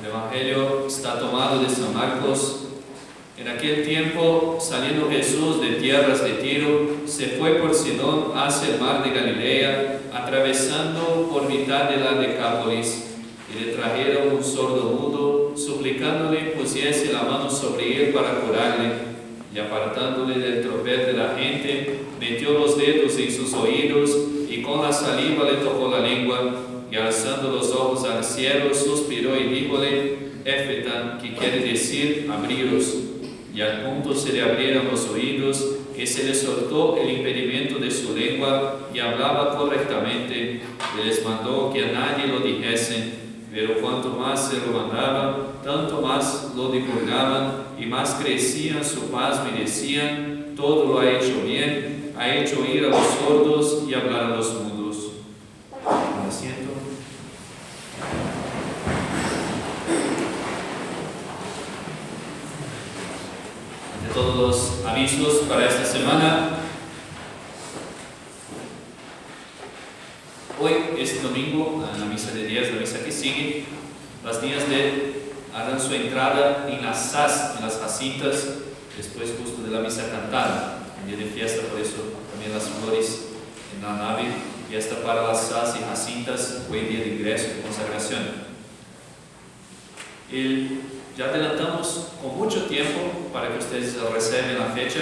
El Evangelio está tomado de San Marcos. En aquel tiempo, saliendo Jesús de tierras de Tiro, se fue por Sidón hacia el mar de Galilea, atravesando por mitad de la Decápolis, y le trajeron un sordo mudo, suplicándole pusiese la mano sobre él para curarle. Y apartándole del tropel de la gente, metió los dedos en sus oídos y con la saliva le tocó la lengua, y alzando los ojos al cielo, suspiró y díjole: Éfeta, que quiere decir abriros. Y al punto se le abrieron los oídos, que se le soltó el impedimento de su lengua y hablaba correctamente. Y les mandó que a nadie lo dijesen, pero cuanto más se lo mandaba, tanto más lo divulgaban, y más crecía su pasmo y decían: todo lo ha hecho bien, ha hecho oír a los sordos y hablar a los mudos. Un asiento. De todos los avisos para esta semana, hoy es domingo, en la misa de 10, la misa que sigue, las niñas harán su entrada en las SAS, en las jacintas, después justo de la misa cantada, un día de fiesta, por eso también las flores en la nave, fiesta para las SAS y jacintas, hoy día de ingreso y consagración. Ya adelantamos con mucho tiempo para que ustedes reciban la fecha,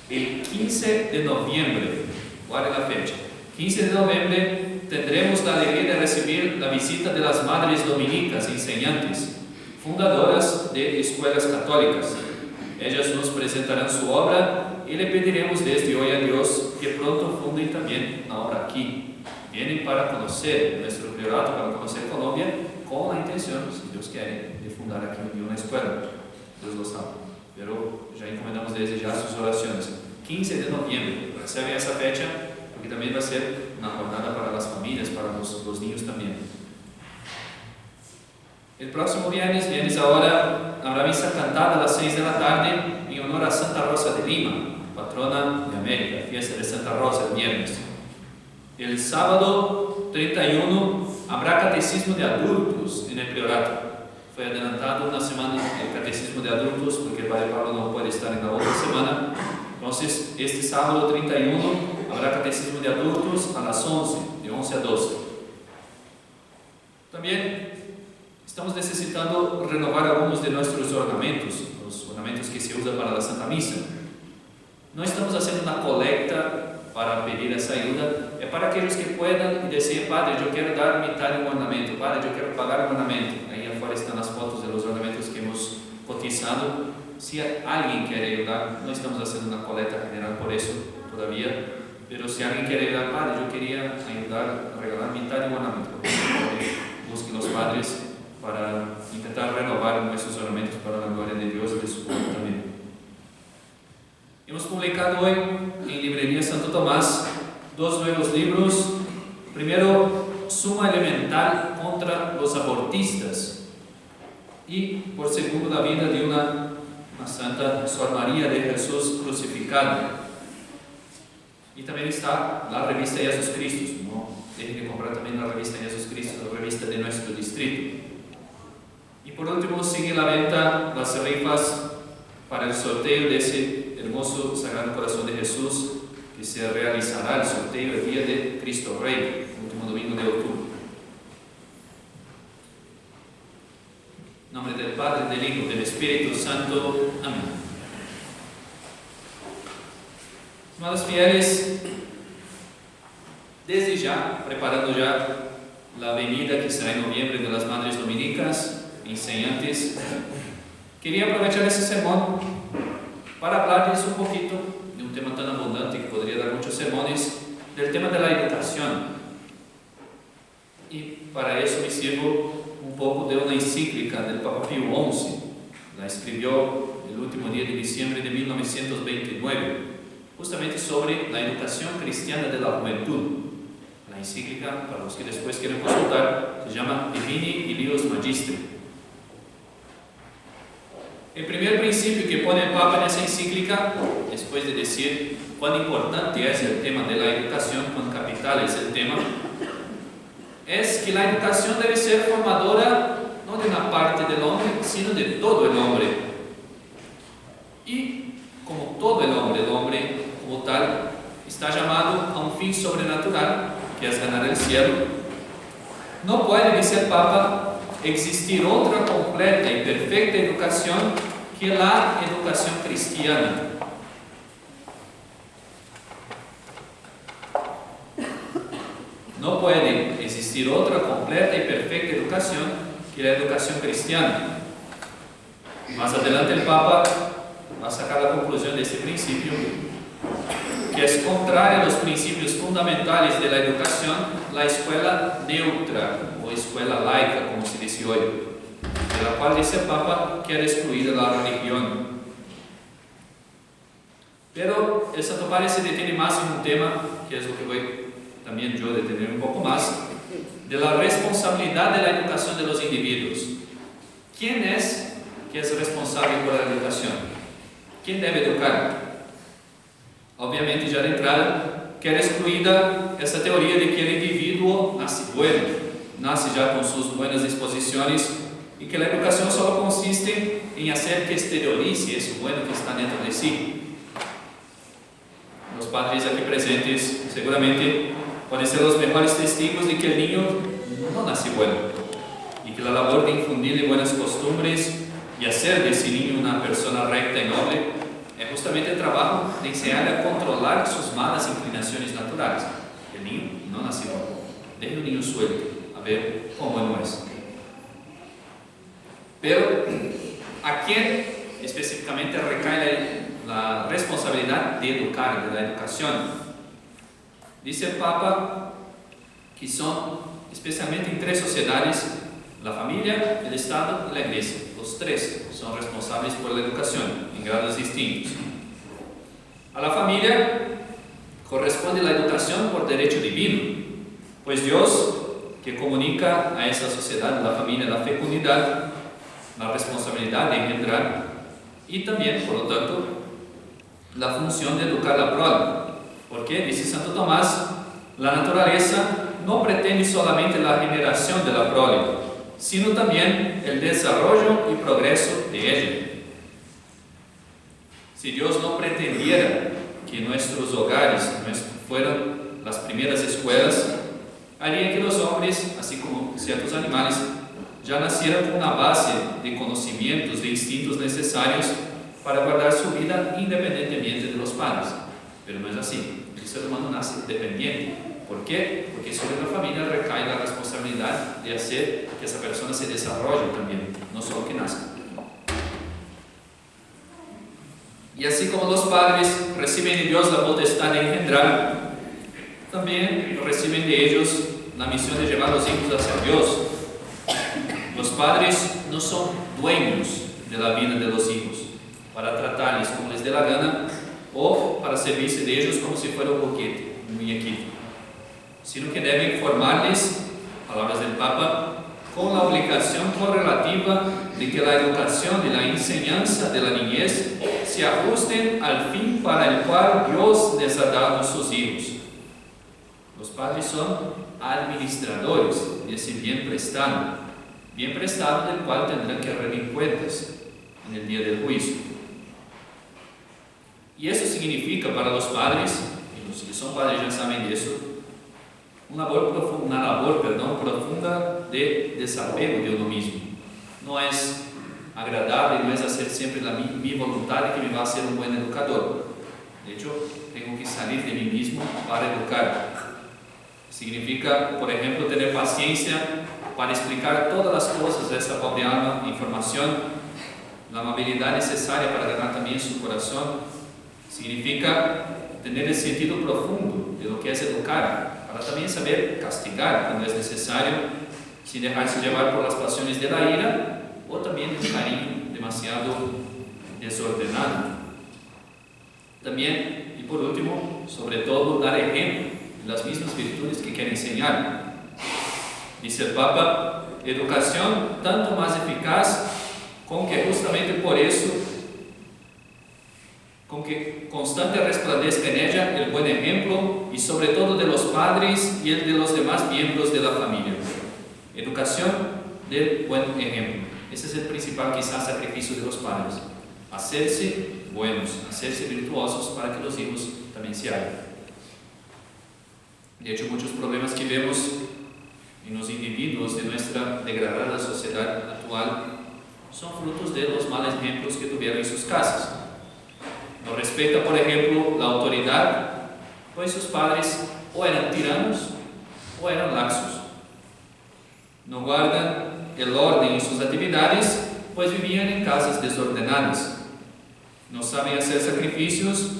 el 15 de noviembre, guarden la fecha, 15 de noviembre tendremos la alegría de recibir la visita de las madres dominicas enseñantes, fundadoras de escuelas católicas. Ellas nos presentarán su obra y le pediremos desde hoy a Dios que pronto funden también la obra aquí. Vienen para conocer nuestro priorato, para conocer Colombia, con la intención, si Dios quiere, de fundar aquí una escuela. Dios lo sabe. Pero ya encomendamos desde ya sus oraciones. 15 de noviembre, reciben esa fecha, porque también va a ser una jornada para las familias, para los niños también. El próximo viernes ahora, habrá misa cantada a las 6 de la tarde en honor a Santa Rosa de Lima, patrona de América, fiesta de Santa Rosa el viernes. El sábado 31 habrá catecismo de adultos en el priorato. Fue adelantado una semana el catecismo de adultos porque el Padre Pablo no puede estar en la otra semana. Entonces, este sábado 31 habrá catecismo de adultos a las 11, de 11 a 12. También estamos necesitando renovar algunos de nuestros ornamentos, los ornamentos que se usan para la Santa Misa. No estamos haciendo una colecta para pedir esa ayuda, es para aquellos que puedan y decir: Padre, yo quiero dar mitad de un ornamento, Padre, yo quiero pagar un ornamento. Ahí afuera están las fotos de los ornamentos que hemos cotizado. Si alguien quiere ayudar, no estamos haciendo una colecta general por eso todavía, pero si alguien quiere ayudar: Padre, yo quería ayudar a regalar mitad de un ornamento, busquen los padres para intentar renovar nuestros ornamentos para la gloria de Dios y de su pueblo también. Hemos publicado hoy en Librería Santo Tomás 2 nuevos libros. Primero, Suma Elemental contra los abortistas, y por segundo, la vida de una santa, Sor María de Jesús crucificado. Y también está la revista Jesús Cristo, no dejen de comprar también la revista Jesús Cristo, la revista de nuestro distrito. Y por último, sigue la venta las rifas para el sorteo de ese hermoso Sagrado Corazón de Jesús, que se realizará el sorteo el día de Cristo Rey, el último domingo de octubre. En nombre del Padre, del Hijo, del Espíritu Santo. Amén. Hermanos fieles, desde ya, preparando ya la venida que será en noviembre de las Madres Dominicas, enseñantes, quería aprovechar ese sermón para hablarles un poquito de un tema tan abundante que podría dar muchos sermones, del tema de la educación. Y para eso me sirvo un poco de una encíclica del Papa Pío XI. La escribió el último día de diciembre de 1929, justamente sobre la educación cristiana de la juventud. La encíclica, para los que después quieren consultar, se llama Divini Ilios Magistri. El primer principio que pone el Papa en esa encíclica, después de decir cuán importante es el tema de la educación, cuán capital es el tema, es que la educación debe ser formadora no de una parte sobrenatural, que es ganar el cielo, no puede, dice el Papa, existir otra completa y perfecta educación que la educación cristiana. No puede existir otra completa y perfecta educación que la educación cristiana. Más adelante el Papa va a sacar la conclusión de este principio, que es contrario a los principios fundamentales de la educación, la escuela neutra o escuela laica, como se dice hoy, de la cual dice el Papa quiere excluir la religión. Pero el Santo Padre se detiene más en un tema, que es lo que voy también yo a detener un poco más, de la responsabilidad de la educación de los individuos. ¿Quién es que es responsable por la educación? ¿Quién debe educar? Obviamente, ya de entrada, queda excluida esa teoría de que el individuo nace bueno, nace ya con sus buenas disposiciones y que la educación solo consiste en hacer que exteriorice eso bueno que está dentro de sí. Los padres aquí presentes seguramente pueden ser los mejores testigos de que el niño no nace bueno y que la labor de infundirle buenas costumbres y hacer de ese niño una persona recta y noble es justamente el trabajo de enseñarle a controlar sus malas inclinaciones naturales. El niño no nació, deje el niño suelto, a ver cómo no es. Pero, ¿a quién específicamente recae la responsabilidad de educar, de la educación? Dice el Papa que son especialmente en tres sociedades: la familia, el Estado y la Iglesia. Los tres son responsables por la educación en grados distintos. A la familia corresponde la educación por derecho divino, pues Dios, que comunica a esa sociedad, la familia, la fecundidad, la responsabilidad de engendrar y también, por lo tanto, la función de educar la prole. Porque, dice Santo Tomás, la naturaleza no pretende solamente la generación de la prole, sino también el desarrollo y progreso de ella. Si Dios no pretendiera que nuestros hogares fueran las primeras escuelas, haría que los hombres, así como ciertos animales, ya nacieran con una base de conocimientos, de instintos necesarios para guardar su vida independientemente de los padres. Pero no es así. El ser humano nace dependiente. ¿Por qué? Porque sobre la familia recae la responsabilidad de hacer que esa persona se desarrolle también, no solo que nazca. Y así como los padres reciben de Dios la potestad de engendrar, también reciben de ellos la misión de llevar a los hijos hacia Dios. Los padres no son dueños de la vida de los hijos para tratarles como les dé la gana o para servirse de ellos como si fuera un juguete, un muñequito, sino que deben formarles, palabras del Papa, con la obligación correlativa de que la educación y la enseñanza de la niñez se ajusten al fin para el cual Dios les ha dado a sus hijos. Los padres son administradores de ese bien prestado del cual tendrán que rendir cuentas en el día del juicio. Y eso significa para los padres, y los que son padres ya saben de eso, una labor profunda de desapego de uno mismo. No es agradable, no es hacer siempre mi voluntad que me va a hacer un buen educador. De hecho, tengo que salir de mí mismo para educar. Significa, por ejemplo, tener paciencia para explicar todas las cosas de esa pobre alma, información, la amabilidad necesaria para ganar también su corazón. Significa tener el sentido profundo de lo que es educar, para también saber castigar cuando es necesario, sin dejarse llevar por las pasiones de la ira o también de un cariño demasiado desordenado. También, y por último, sobre todo, dar ejemplo de las mismas virtudes que quiere enseñar. Dice el Papa, educación tanto más eficaz con que justamente por eso, con que constante resplandezca en ella el buen ejemplo y sobre todo de los padres y el de los demás miembros de la familia. Educación del buen ejemplo. Ese es el principal quizás sacrificio de los padres. Hacerse buenos, hacerse virtuosos para que los hijos también se hagan. De hecho, muchos problemas que vemos en los individuos de nuestra degradada sociedad actual son frutos de los malos ejemplos que tuvieron en sus casas. No respeta, por ejemplo, la autoridad, pues sus padres o eran tiranos o eran laxos. No guardan el orden en sus actividades, pues vivían en casas desordenadas. No saben hacer sacrificios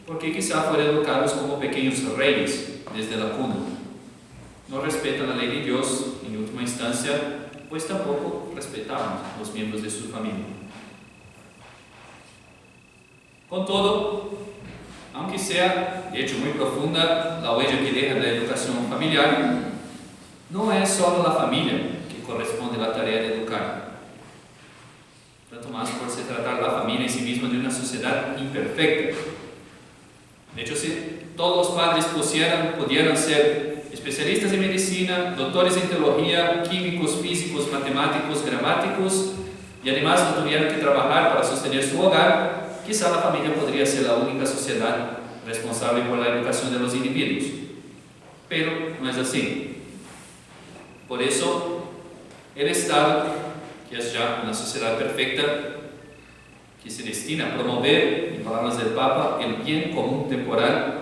porque quizá fueron educados como pequeños reyes desde la cuna. No respetan la ley de Dios en última instancia, pues tampoco respetaban los miembros de su familia. Con todo, aunque sea de hecho muy profunda la huella que deja la educación familiar, no es solo la familia que corresponde a la tarea de educar. Tanto más por se tratar la familia en sí misma de una sociedad imperfecta. De hecho, si todos los padres pudieran ser especialistas en medicina, doctores en teología, químicos, físicos, matemáticos, gramáticos, y además no tuvieran que trabajar para sostener su hogar, quizá la familia podría ser la única sociedad responsable por la educación de los individuos. Pero no es así. Por eso, el Estado, que es ya una sociedad perfecta, que se destina a promover, en palabras del Papa, el bien común temporal,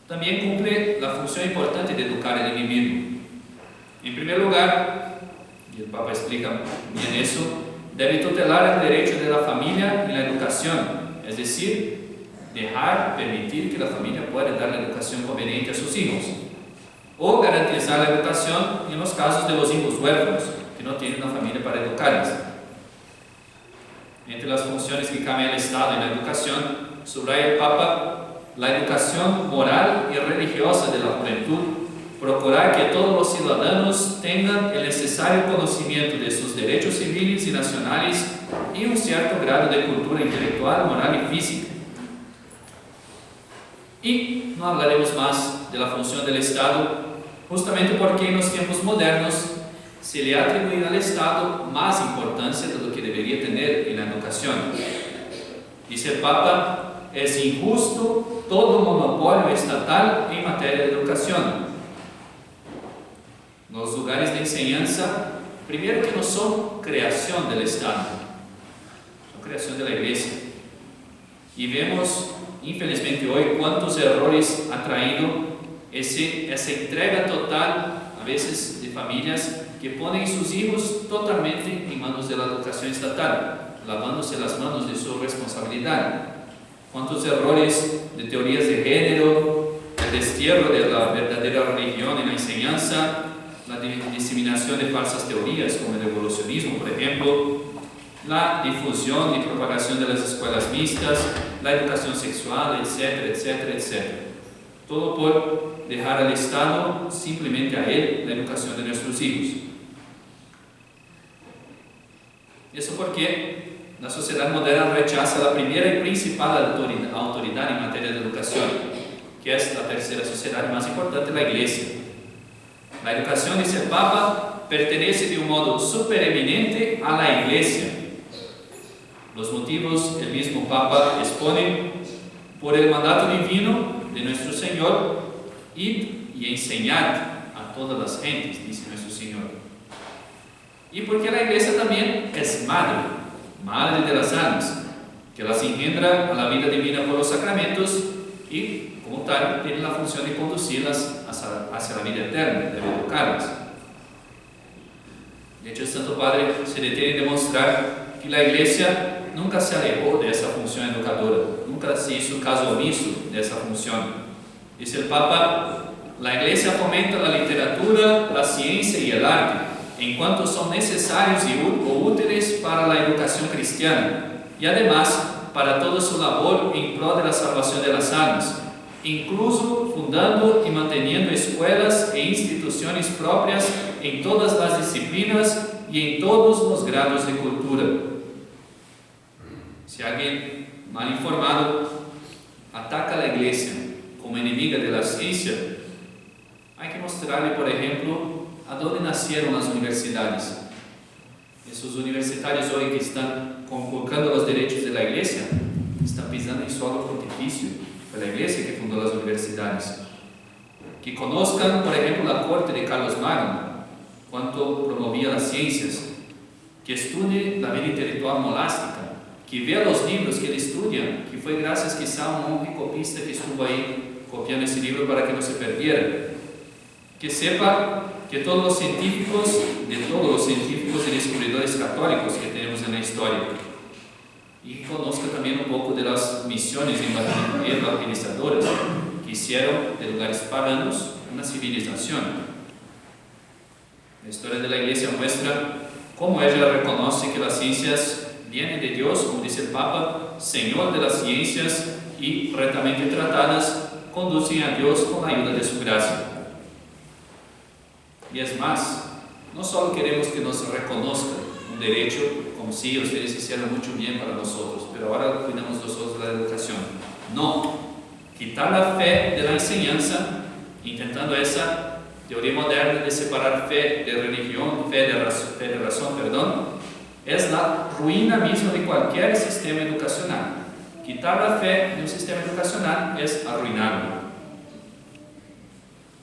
también cumple la función importante de educar al individuo. En primer lugar, y el Papa explica bien eso, debe tutelar el derecho de la familia en la educación, es decir, permitir que la familia pueda dar la educación conveniente a sus hijos, o garantizar la educación en los casos de los hijos huérfanos, que no tienen una familia para educarles. Entre las funciones que cambia el Estado en la educación, subraya el Papa la educación moral y religiosa de la juventud, procurar que todos los ciudadanos tengan el necesario conocimiento de sus derechos civiles y nacionales y un cierto grado de cultura intelectual, moral y física. Y no hablaremos más de la función del Estado, justamente porque en los tiempos modernos se le atribuye al Estado más importancia de lo que debería tener en la educación. Dice el Papa, es injusto todo monopolio estatal en materia de educación. Los lugares de enseñanza, primero que no son creación del Estado, son creación de la Iglesia. Y vemos, infelizmente hoy, cuántos errores ha traído esa entrega total, a veces, de familias que ponen sus hijos totalmente en manos de la educación estatal, lavándose las manos de su responsabilidad. Cuántos errores de teorías de género, el destierro de la verdadera religión en la enseñanza, la diseminación de falsas teorías como el evolucionismo, por ejemplo, la difusión y propagación de las escuelas mixtas, la educación sexual, etcétera, etcétera, etcétera. Todo por dejar al Estado, simplemente a él, la educación de nuestros hijos. Eso porque la sociedad moderna rechaza la primera y principal autoridad en materia de educación, que es la tercera sociedad más importante, la Iglesia. La educación, dice el Papa, pertenece de un modo supereminente a la Iglesia. Los motivos el mismo Papa expone: por el mandato divino de nuestro Señor, id y enseñad a todas las gentes, dice nuestro Señor. Y porque la Iglesia también es madre de las almas, que las engendra a la vida divina por los sacramentos y, como tal, tiene la función de conducirlas hacia la vida eterna, de educarlas. De hecho, el Santo Padre se detiene en demostrar que la Iglesia nunca se alejó de esa función educadora, nunca se hizo caso omiso de esa función. Dice el Papa, la Iglesia fomenta la literatura, la ciencia y el arte, en cuanto son necesarios o útiles para la educación cristiana, y además para toda su labor en pro de la salvación de las almas, incluso fundando y manteniendo escuelas e instituciones propias en todas las disciplinas y en todos los grados de cultura. Si alguien mal informado ataca a la Iglesia como enemiga de la ciencia, hay que mostrarle, por ejemplo, a dónde nacieron las universidades. Esos universitarios hoy que están conculcando los derechos de la Iglesia están pisando en suelo pontificio. Fue la Iglesia que fundó las universidades. que conozcan, por ejemplo, la corte de Carlos Magno, cuanto promovía las ciencias, que estudie la vida intelectual monástica, que vea los libros que él estudia, que fue gracias quizá a un monje copista que estuvo ahí copiando ese libro para que no se perdiera, que sepa que todos los científicos y descubridores católicos que tenemos en la historia, y que conozca también un poco de las misiones evangelizadoras que hicieron de lugares paganos una civilización. La historia de la Iglesia muestra cómo ella reconoce que las ciencias vienen de Dios, como dice el Papa, Señor de las ciencias, y rectamente tratadas conducen a Dios con la ayuda de su gracia. Y es más, no solo queremos que nos reconozcan un derecho, como si ustedes hicieran mucho bien para nosotros, pero ahora cuidamos nosotros de la educación. No, quitar la fe de la enseñanza, intentando esa teoría moderna de separar fe de religión, fe de razón, es la ruina misma de cualquier sistema educacional. Quitar la fe de un sistema educacional es arruinarlo.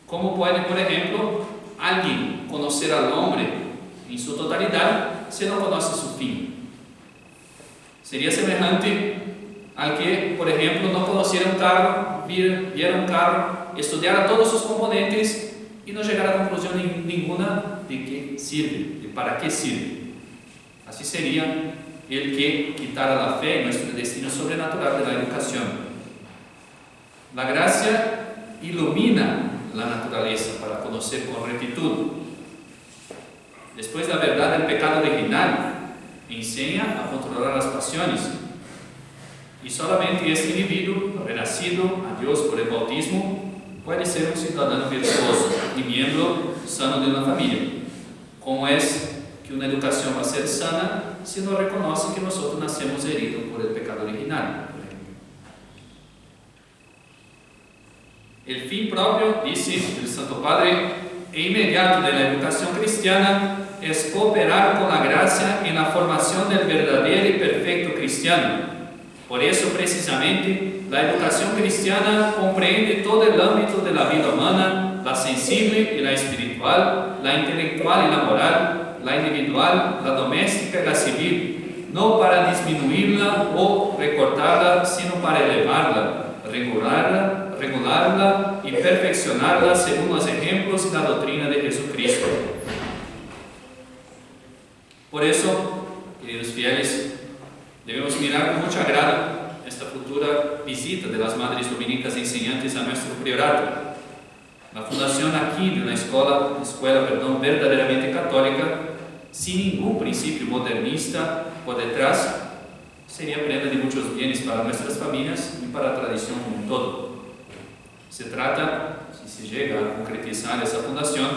¿Cómo puede, por ejemplo, alguien conocer al hombre en su totalidad si no conoce su fin? Sería semejante al que, por ejemplo, no conociera un carro, viera un carro, estudiara todos sus componentes y no llegara a conclusión ninguna de qué sirve, de para qué sirve. Así sería el que quitara la fe en nuestro destino sobrenatural de la educación. La gracia ilumina la naturaleza para conocer con rectitud. Después, la verdad del pecado original enseña a controlar las pasiones. Y solamente este individuo, renacido a Dios por el bautismo, puede ser un ciudadano virtuoso y miembro sano de una familia. ¿Cómo es que una educación va a ser sana si no reconoce que nosotros nacemos heridos por el pecado original? El fin propio, dice el Santo Padre, e inmediato de la educación cristiana es cooperar con la gracia en la formación del verdadero y perfecto cristiano. Por eso, precisamente, la educación cristiana comprende todo el ámbito de la vida humana, la sensible y la espiritual, la intelectual y la moral, la individual, la doméstica y la civil, no para disminuirla o recortarla, sino para elevarla, regularla y perfeccionarla según los ejemplos y la doctrina de Jesucristo. Por eso, queridos fieles, debemos mirar con mucho agrado esta futura visita de las Madres Dominicas enseñantes a nuestro priorato. La fundación aquí de una escuela verdaderamente católica, sin ningún principio modernista por detrás, sería prenda de muchos bienes para nuestras familias y para la tradición como un todo. Se trata, si se llega a concretizar esa fundación,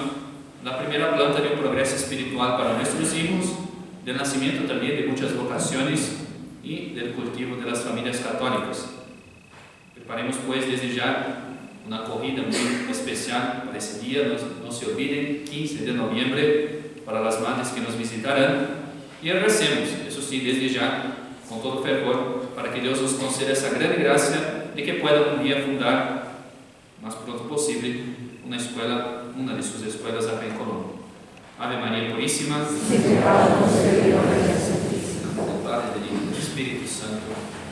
la primera planta de un progreso espiritual para nuestros hijos, del nacimiento también de muchas vocaciones y del cultivo de las familias católicas. Preparemos pues desde ya una acogida muy especial para ese día. No se olviden, 15 de noviembre, para las madres que nos visitarán, y recemos, eso sí, desde ya, con todo fervor, para que Dios nos conceda esa gran gracia de que puedan un día fundar, más pronto posible, una de sus escuelas acá en Colombia. Ave María Purísima, del Padre, del Hijo y del Espíritu Santo.